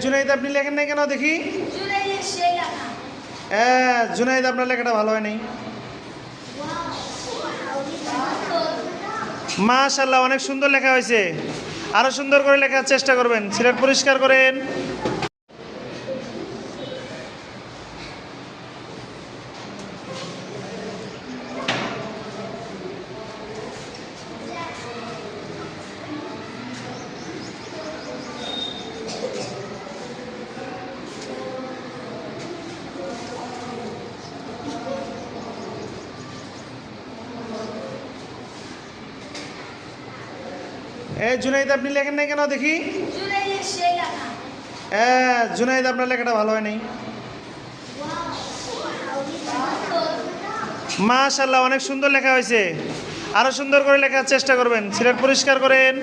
জুনাইদ আপনি লেখেন নাই কেন দেখি? জুনাইদ আপনার লেখাটা ভালো হয় নাই। মাশাআল্লাহ, অনেক সুন্দর লেখা হয়েছে। আরো সুন্দর করে লেখার চেষ্টা করবেন। সিলেট পরিষ্কার করেন। জুনাইদ আপনি লেখেন নাই কেন দেখি? জুনাইদ আপনার লেখাটা ভালো হয় নাই। মাশাআল্লাহ, অনেক সুন্দর লেখা হয়েছে। আরো সুন্দর করে লেখার চেষ্টা করবেন। সিলেট পরিষ্কার করেন।